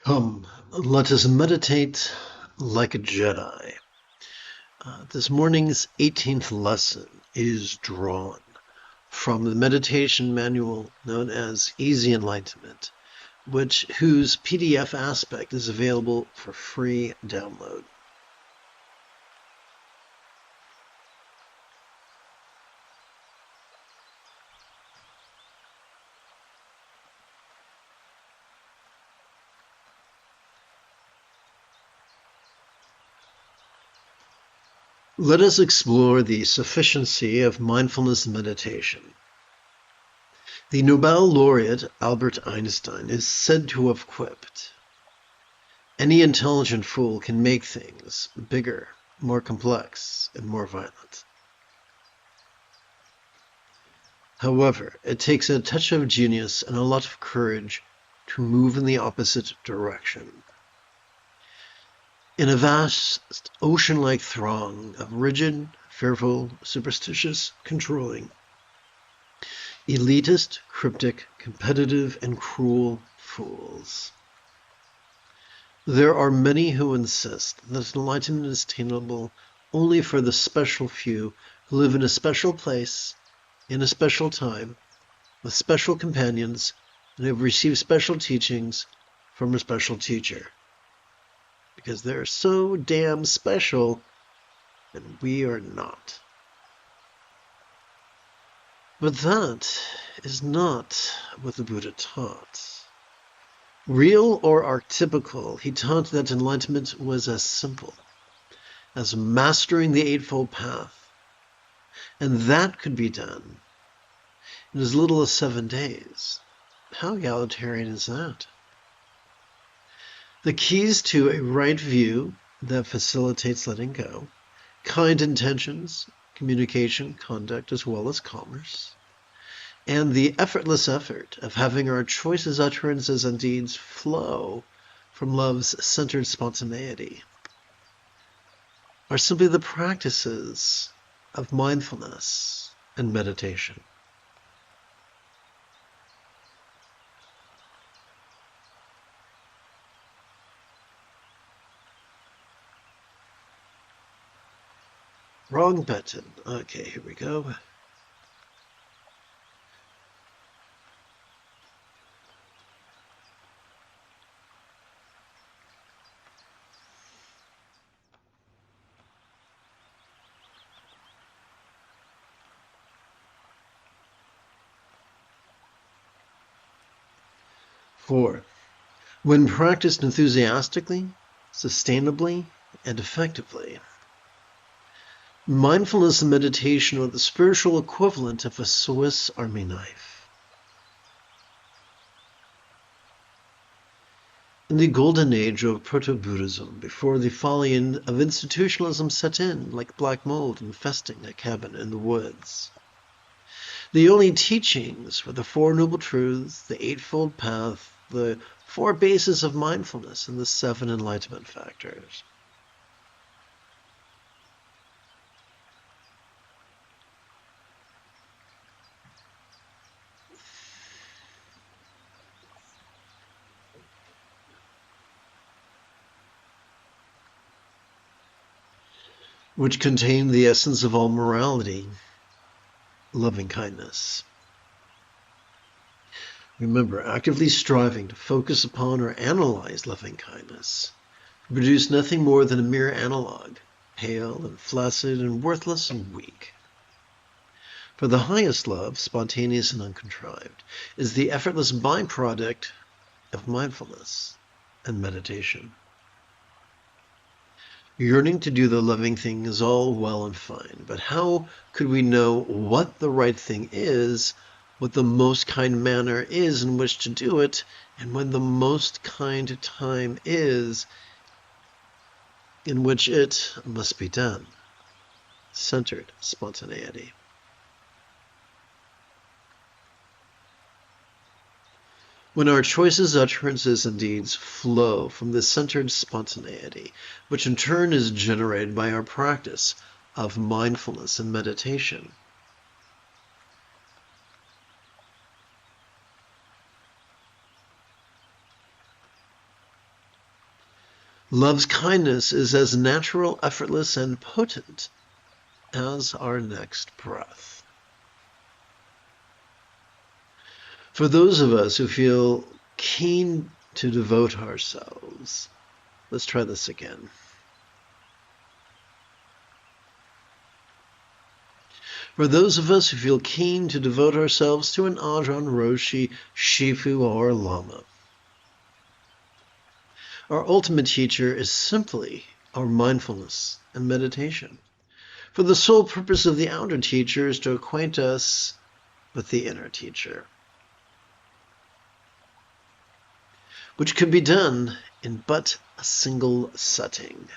Come, let us meditate like a Jedi. This morning's 18th lesson is drawn from the meditation manual known as Easy Enlightenment, whose PDF aspect is available for free download. Let us explore the sufficiency of mindfulness meditation. The Nobel laureate Albert Einstein is said to have quipped, "Any intelligent fool can make things bigger, more complex, and more violent." However, it takes a touch of genius and a lot of courage to move in the opposite direction. In a vast ocean-like throng of rigid, fearful, superstitious, controlling, elitist, cryptic, competitive, and cruel fools, there are many who insist that enlightenment is attainable only for the special few who live in a special place, in a special time, with special companions, and have received special teachings from a special teacher. Because they're so damn special, and we are not. But that is not what the Buddha taught. Real or archetypical, he taught that enlightenment was as simple as mastering the Eightfold Path, and that could be done in as little as 7 days. How egalitarian is that? The keys to a right view that facilitates letting go, kind intentions, communication, conduct, as well as commerce, and the effortless effort of having our choices, utterances, and deeds flow from love's centered spontaneity are simply the practices of mindfulness and meditation. Wrong button. Okay, here we go. Four, when practiced enthusiastically, sustainably, and effectively, mindfulness and meditation are the spiritual equivalent of a Swiss Army knife. In the golden age of proto-Buddhism, before the folly of institutionalism set in like black mold infesting a cabin in the woods, the only teachings were the Four Noble Truths, the Eightfold Path, the 4 bases of mindfulness, and the 7 enlightenment factors. Which contain the essence of all morality, loving kindness. Remember, actively striving to focus upon or analyze loving kindness produce nothing more than a mere analog, pale and flaccid and worthless and weak. For the highest love, spontaneous and uncontrived, is the effortless byproduct of mindfulness and meditation. Yearning to do the loving thing is all well and fine, but how could we know what the right thing is, what the most kind manner is in which to do it, and when the most kind time is in which it must be done? Centered spontaneity. When our choices, utterances, and deeds flow from this centered spontaneity, which in turn is generated by our practice of mindfulness and meditation, Love's kindness is as natural, effortless, and potent as our next breath. For those of us who feel keen to devote ourselves, let's try this again. For those of us who feel keen to devote ourselves to an Ajahn, Roshi, Shifu, or Lama, our ultimate teacher is simply our mindfulness and meditation. For the sole purpose of the outer teacher is to acquaint us with the inner teacher, which could be done in but a single sitting.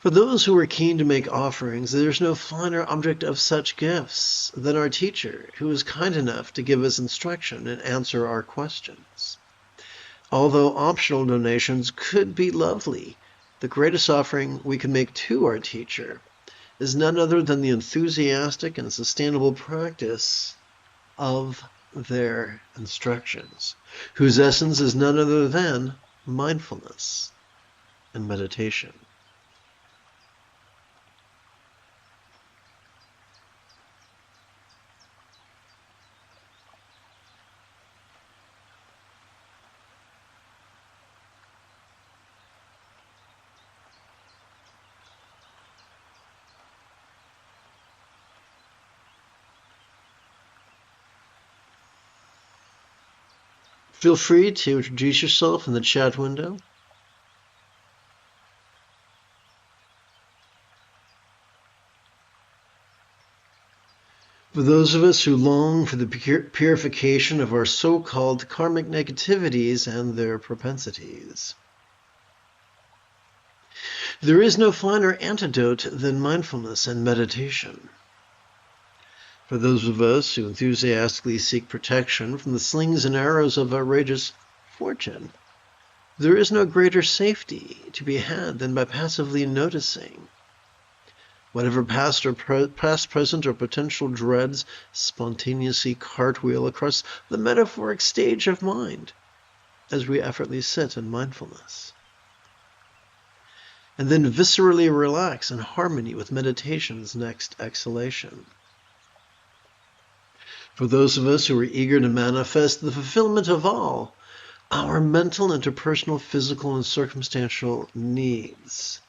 For those who are keen to make offerings, there is no finer object of such gifts than our teacher, who is kind enough to give us instruction and answer our questions. Although optional donations could be lovely, the greatest offering we can make to our teacher is none other than the enthusiastic and sustainable practice of their instructions, whose essence is none other than mindfulness and meditation. Feel free to introduce yourself in the chat window. For those of us who long for the purification of our so-called karmic negativities and their propensities, there is no finer antidote than mindfulness and meditation. For those of us who enthusiastically seek protection from the slings and arrows of outrageous fortune, there is no greater safety to be had than by passively noticing whatever past, present, or potential dreads spontaneously cartwheel across the metaphoric stage of mind as we effortlessly sit in mindfulness, and then viscerally relax in harmony with meditation's next exhalation. For those of us who are eager to manifest the fulfillment of all our mental, interpersonal, physical, and circumstantial needs,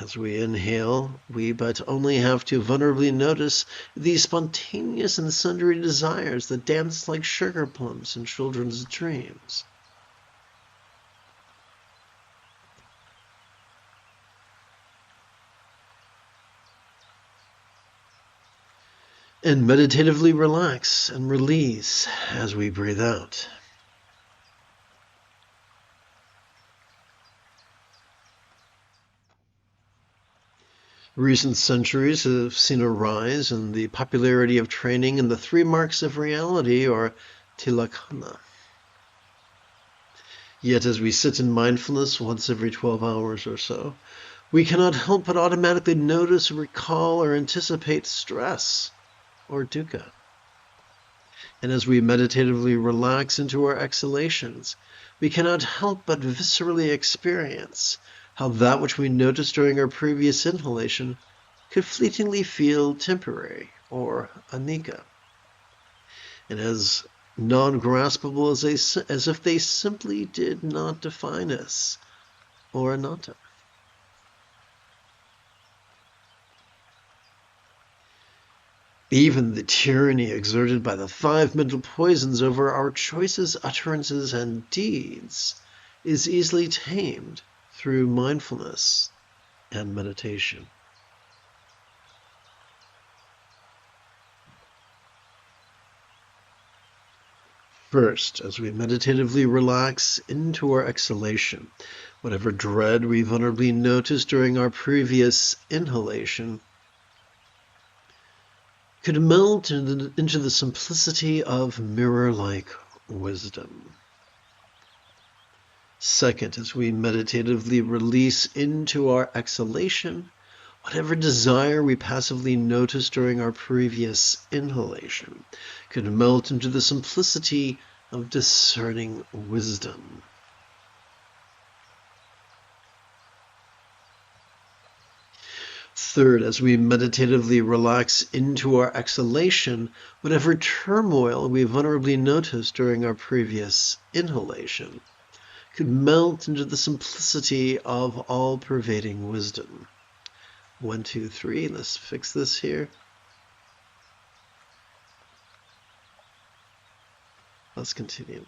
as we inhale, we but only have to vulnerably notice these spontaneous and sundry desires that dance like sugar plums in children's dreams. And meditatively relax and release as we breathe out. Recent centuries have seen a rise in the popularity of training in the 3 marks of reality, or tilakkhana. Yet as we sit in mindfulness once every 12 hours or so, we cannot help but automatically notice, recall, or anticipate stress or dukkha. And as we meditatively relax into our exhalations, we cannot help but viscerally experience how that which we noticed during our previous inhalation could fleetingly feel temporary or anicca, and as non-graspable as if they simply did not define us, or anatta. Even the tyranny exerted by the 5 mental poisons over our choices, utterances, and deeds is easily tamed through mindfulness and meditation. First, as we meditatively relax into our exhalation, whatever dread we vulnerably noticed during our previous inhalation could melt into the simplicity of mirror-like wisdom. Second, as we meditatively release into our exhalation whatever desire we passively noticed during our previous inhalation could melt into the simplicity of discerning wisdom. Third, as we meditatively relax into our exhalation, whatever turmoil we vulnerably noticed during our previous inhalation could melt into the simplicity of all-pervading wisdom. 1, 2, 3. Let's fix this here. Let's continue.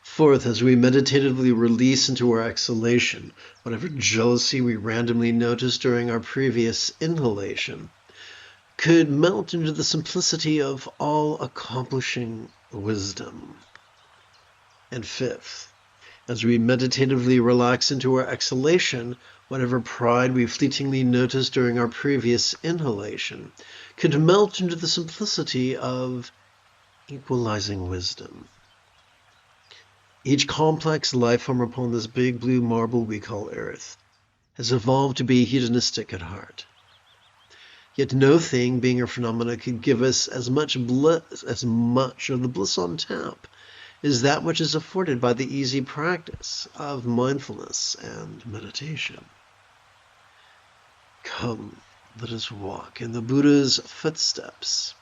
Fourth, as we meditatively release into our exhalation whatever jealousy we randomly noticed during our previous inhalation could melt into the simplicity of all-accomplishing wisdom. And fifth, as we meditatively relax into our exhalation, whatever pride we fleetingly noticed during our previous inhalation could melt into the simplicity of equalizing wisdom. Each complex life form upon this big blue marble we call Earth has evolved to be hedonistic at heart. Yet no thing, being or phenomena, could give us as much of the bliss on tap as that which is afforded by the easy practice of mindfulness and meditation. Come, let us walk in the Buddha's footsteps.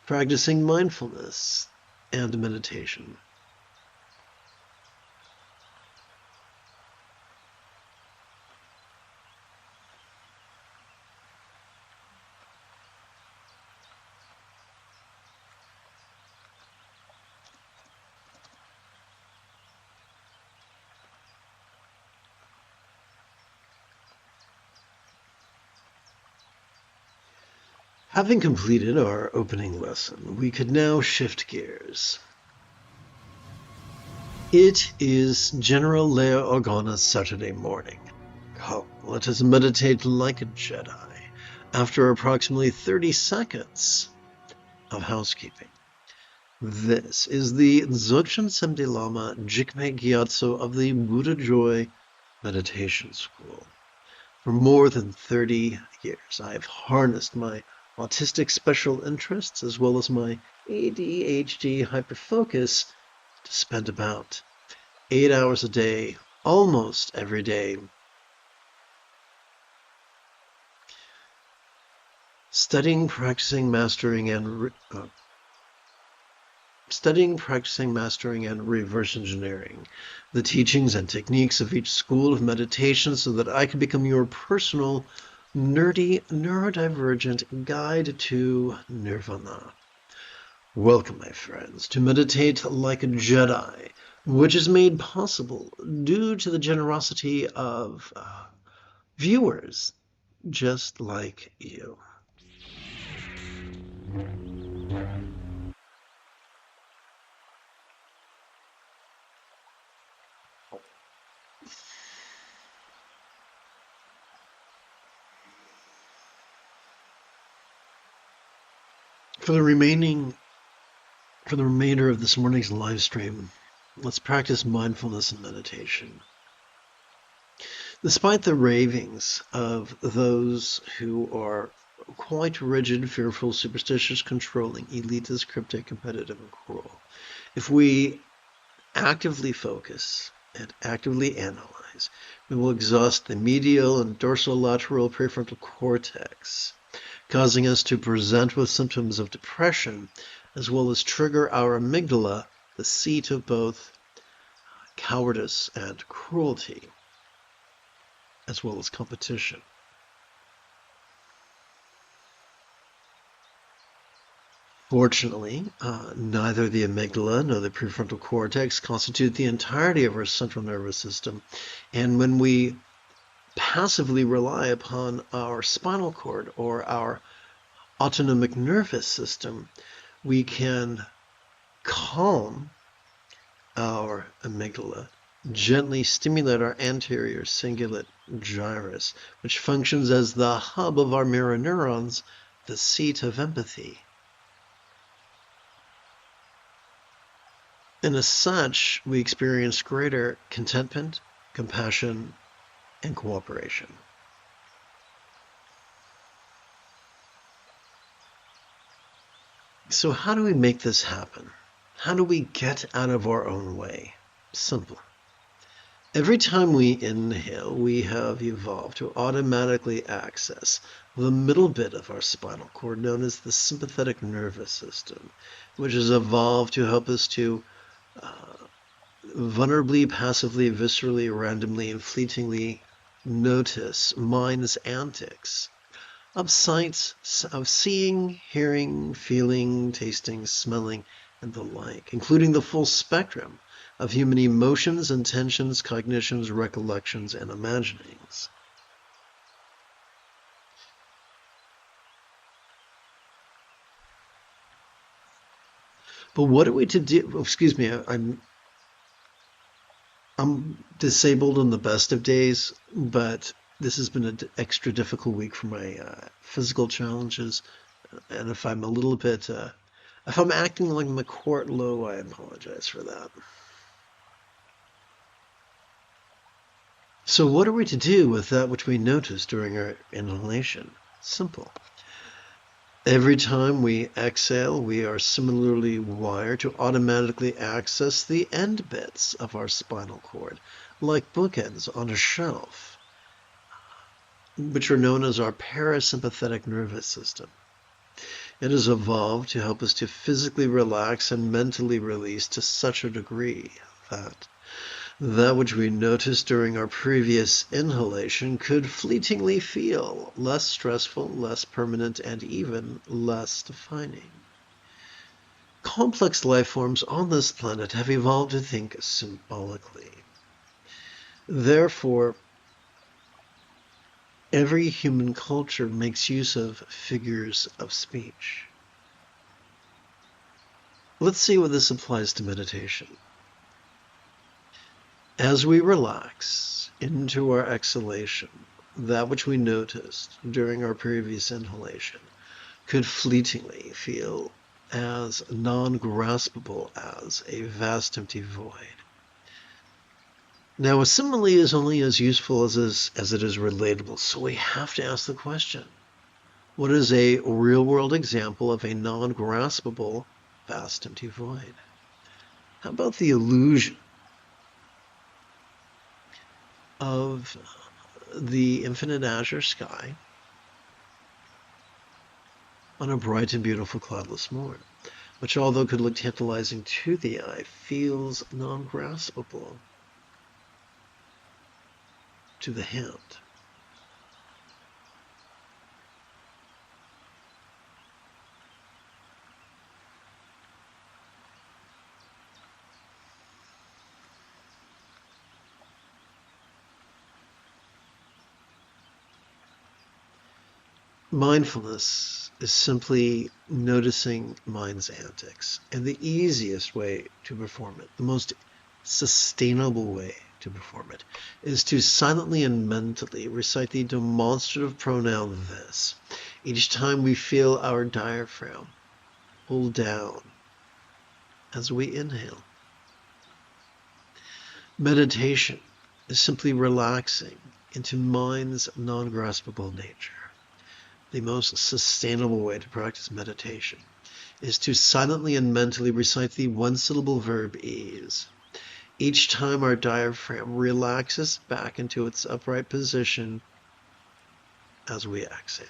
Practicing mindfulness and meditation. Having completed our opening lesson, we could now shift gears. It is General Leo Organa's Saturday morning. Come, let us meditate like a Jedi after approximately 30 seconds of housekeeping. This is the Dzogchen Semde Lama Jigme Gyatso of the Buddha Joy Meditation School. For more than 30 years, I have harnessed my autistic special interests as well as my ADHD hyperfocus to spend about 8 hours a day, almost every day, studying, practicing, mastering, and reverse engineering the teachings and techniques of each school of meditation so that I can become your personal, nerdy, neurodivergent guide to nirvana. Welcome, my friends, to Meditate Like a Jedi, which is made possible due to the generosity of viewers just like you. For the remainder of this morning's live stream, let's practice mindfulness and meditation. Despite the ravings of those who are quite rigid, fearful, superstitious, controlling, elitist, cryptic, competitive, and cruel, if we actively focus and actively analyze, we will exhaust the medial and dorsolateral prefrontal cortex, causing us to present with symptoms of depression, as well as trigger our amygdala, the seat of both cowardice and cruelty, as well as competition. Fortunately, neither the amygdala nor the prefrontal cortex constitute the entirety of our central nervous system, and when we passively rely upon our spinal cord or our autonomic nervous system, we can calm our amygdala, gently stimulate our anterior cingulate gyrus, which functions as the hub of our mirror neurons, the seat of empathy. And as such, we experience greater contentment, compassion, and cooperation. So how do we make this happen? How do we get out of our own way? Simple. Every time we inhale, we have evolved to automatically access the middle bit of our spinal cord, known as the sympathetic nervous system, which has evolved to help us to vulnerably, passively, viscerally, randomly, and fleetingly notice mind's antics of sights, of seeing, hearing, feeling, tasting, smelling, and the like, including the full spectrum of human emotions, intentions, cognitions, recollections, and imaginings. But what are we to do? Oh, excuse me, I'm disabled on the best of days, but this has been an extra difficult week for my physical challenges. And if I'm a little bit, if I'm acting like I'm a quart low, I apologize for that. So what are we to do with that which we notice during our inhalation? Simple. Every time we exhale, we are similarly wired to automatically access the end bits of our spinal cord, like bookends on a shelf, which are known as our parasympathetic nervous system. It has evolved to help us to physically relax and mentally release to such a degree that which we noticed during our previous inhalation could fleetingly feel less stressful, less permanent, and even less defining. Complex life forms on this planet have evolved to think symbolically. Therefore, every human culture makes use of figures of speech. Let's see what this applies to meditation. As we relax into our exhalation, that which we noticed during our previous inhalation could fleetingly feel as non-graspable as a vast empty void. Now, a simile is only as useful as it is relatable, so we have to ask the question, what is a real-world example of a non-graspable vast empty void? How about the illusion of the infinite azure sky on a bright and beautiful cloudless morn, which although could look tantalizing to the eye, feels non-graspable to the hand. Mindfulness is simply noticing mind's antics, and the easiest way to perform it, the most sustainable way to perform it, is to silently and mentally recite the demonstrative pronoun this each time we feel our diaphragm pull down as we inhale. Meditation is simply relaxing into mind's non-graspable nature. The most sustainable way to practice meditation is to silently and mentally recite the one-syllable verb ease each time our diaphragm relaxes back into its upright position as we exhale.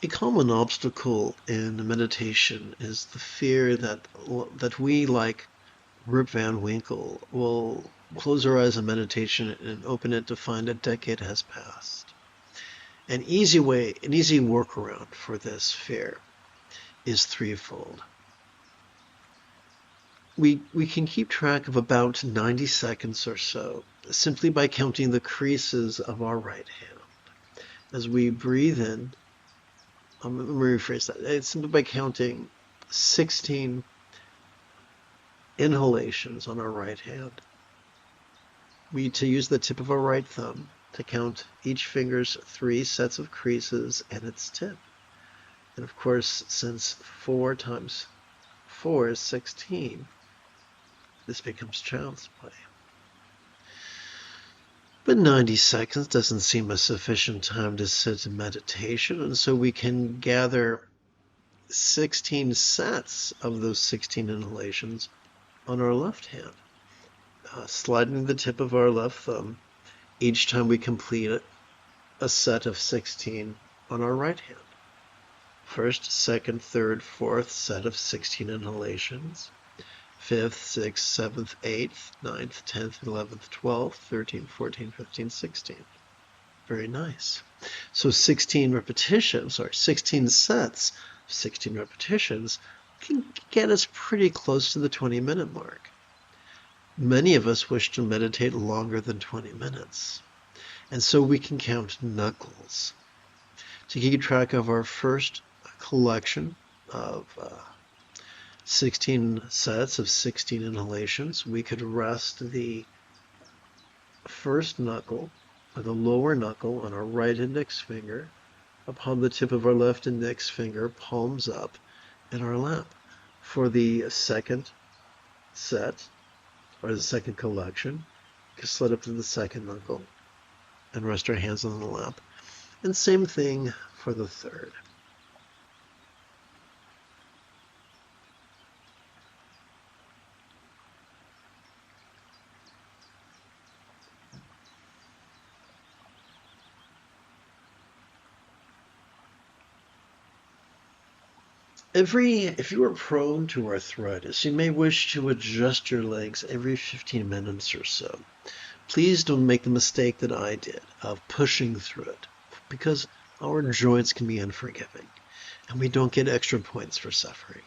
A common obstacle in meditation is the fear that we, like Rip Van Winkle, will close our eyes in meditation and open it to find a decade has passed. An easy workaround for this fear is threefold. We can keep track of about 90 seconds or so simply by counting the creases of our right hand. As we breathe in, let me rephrase that. It's simply by counting 16 inhalations on our right hand. We to use the tip of our right thumb to count each finger's 3 sets of creases and its tip. And of course, since 4 times 4 is 16, this becomes child's play. But 90 seconds doesn't seem a sufficient time to sit in meditation, and so we can gather 16 sets of those 16 inhalations on our left hand, sliding the tip of our left thumb each time we complete a set of 16 on our right hand. First, second, third, fourth set of 16 inhalations. 5th, 6th, 7th, 8th, 9th, 10th, 11th, 12th, 13th, 14th, 15th, 16th. Very nice. So 16 sets, 16 repetitions can get us pretty close to the 20-minute mark. Many of us wish to meditate longer than 20 minutes. And so we can count knuckles. To keep track of our first collection of 16 sets of 16 inhalations, we could rest the first knuckle, or the lower knuckle, on our right index finger upon the tip of our left index finger, palms up, in our lap. For the second set, or the second collection, we can slide up to the second knuckle and rest our hands on the lap. And same thing for the third. If you are prone to arthritis, you may wish to adjust your legs every 15 minutes or so. Please don't make the mistake that I did of pushing through it, because our joints can be unforgiving, and we don't get extra points for suffering.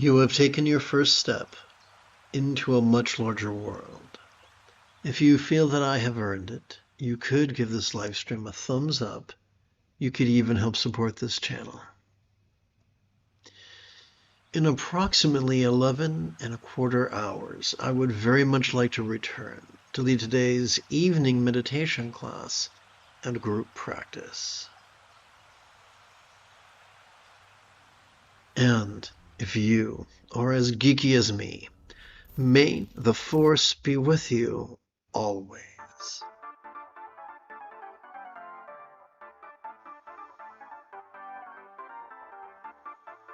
You have taken your first step into a much larger world. If you feel that I have earned it, you could give this live stream a thumbs up. You could even help support this channel. In approximately 11 1/4 hours, I would very much like to return to lead today's evening meditation class and group practice. And if you are as geeky as me, may the Force be with you always.